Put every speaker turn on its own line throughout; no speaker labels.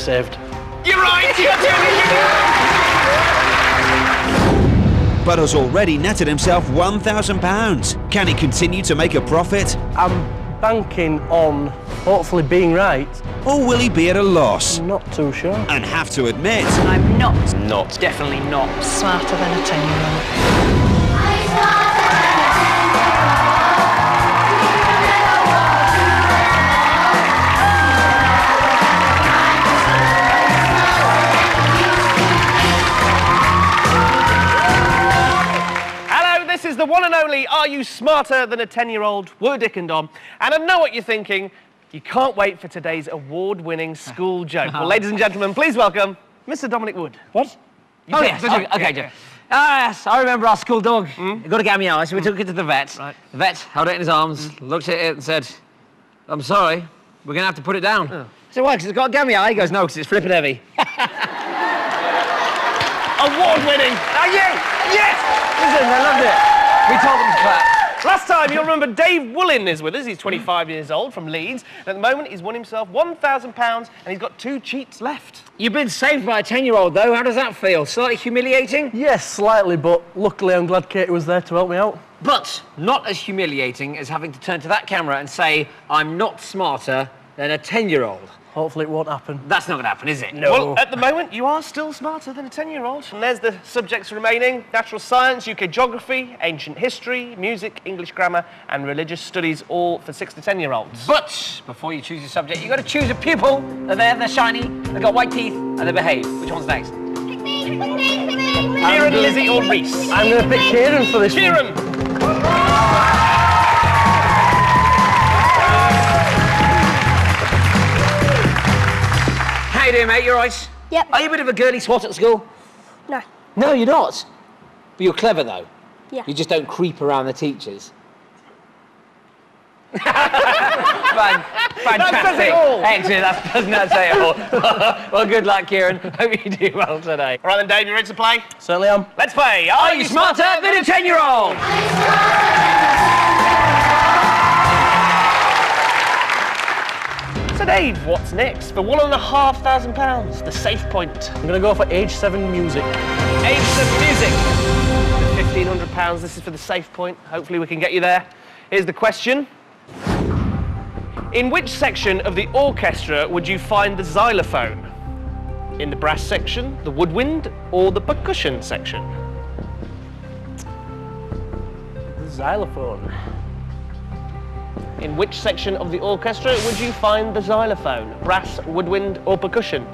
saved.
You're right! You got £2 million!
But has already netted himself £1,000. Can he continue to make a profit?
I'm banking on hopefully being right.
Or will he be at a loss?
Not too sure.
And have to admit...
I'm not.
Definitely not.
Smarter than a 10-year-old.
This is the one and only Are You Smarter Than a 10-Year-Old? Woo, Dick and Dom. And I know what you're thinking. You can't wait for today's award-winning school joke. Well, ladies and gentlemen, please welcome Mr. Dominic Wood.
What? Oh, yes. Okay, Jeff. Yes, I remember our school dog. He got a gammy eye, so we took it to the vet.
Right.
The vet held it in his arms, looked at it and said, I'm sorry, we're going to have to put it down. I said, why? Because it's got a gammy eye? He goes, no, because it's flipping heavy.
Award-winning.
Thank you! Yes! Listen, I loved it. We told them to clap.
Last time, you'll remember Dave Woollin is with us. He's 25 years old, from Leeds. And at the moment, he's won himself £1,000 and he's got 2 cheats left.
You've been saved by a 10-year-old, though. How does that feel? Slightly humiliating?
Yes, slightly, but luckily I'm glad Katie was there to help me out.
But not as humiliating as having to turn to that camera and say, I'm not smarter than a 10-year-old.
Hopefully it won't happen.
That's not going to happen, is it?
No.
Well, at the moment, you are still smarter than a 10-year-old. And there's the subjects remaining: natural science, UK geography, ancient history, music, English grammar, and religious studies, all for 6 to 10-year-olds.
But before you choose your subject, you've got to choose a pupil. They're shiny, they've got white teeth, and they behave. Which one's next?
Kieran, Lizzie, or Reese?
I'm going to pick Kieran for this
Kieran!
How you doing, mate? You all right?
Yep.
Are you a bit of a girly swat at school?
No.
No, you're not. But you're clever, though.
Yeah.
You just don't creep around the teachers. Fantastic.
That says it all.
Excellent, that doesn't that say it all. Well, good luck, Kieran. Hope you do well today.
All right then, Dave, you ready to play?
Certainly am.
Let's play.
Are you smarter than a 10-year-old?
So, Dave, what's next? For £1,500, the safe point.
I'm going to go for age 7 music.
Age 7 music. £1,500, this is for the safe point. Hopefully we can get you there. Here's the question. In which section of the orchestra would you find the xylophone? In the brass section, the woodwind, or the percussion section?
The xylophone.
In which section of the orchestra would you find the xylophone? Brass, woodwind, or percussion?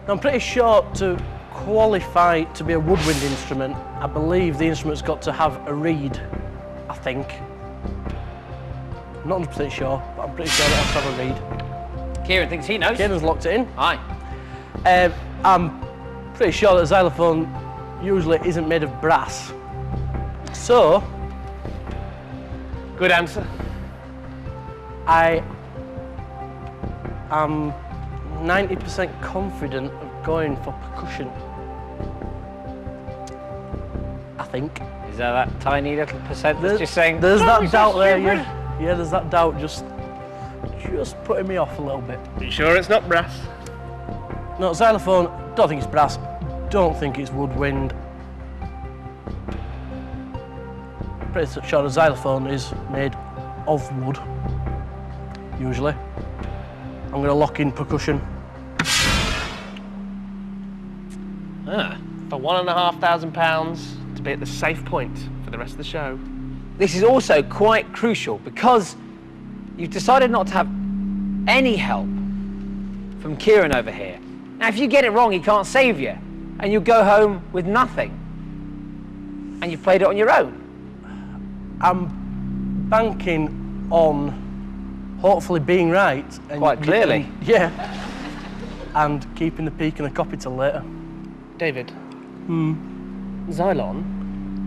I'm pretty sure to qualify to be a woodwind instrument, I believe the instrument's got to have a reed, I think. I'm not 100% sure, but I'm pretty sure it has to have a reed.
Kieran thinks he knows.
Kieran's locked it in.
Aye.
I'm pretty sure that xylophone usually isn't made of brass. So,
Good answer.
I am 90% confident of going for percussion. I think.
Is that tiny little percent that's just saying...
There's
Don't be
that
so
doubt there,
stupid.
yeah. Yeah, there's that doubt just putting me off a little bit.
Are you sure it's not brass?
No, xylophone, don't think it's brass, don't think it's woodwind. Pretty sure the xylophone is made of wood, usually. I'm going to lock in percussion.
For £1,500 to be at the safe point for the rest of the show.
This is also quite crucial because you've decided not to have any help from Kieran over here. Now, if you get it wrong, he can't save you, and you go home with nothing. And you've played it on your own.
I'm banking on hopefully being right. And
Quite clearly.
Yeah. And keeping the peak and the copy till later.
David. Xylon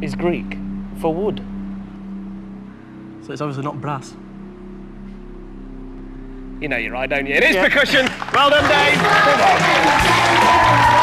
is Greek for wood.
So it's obviously not brass.
You know you're right, don't you? It is percussion. Well done, Dave.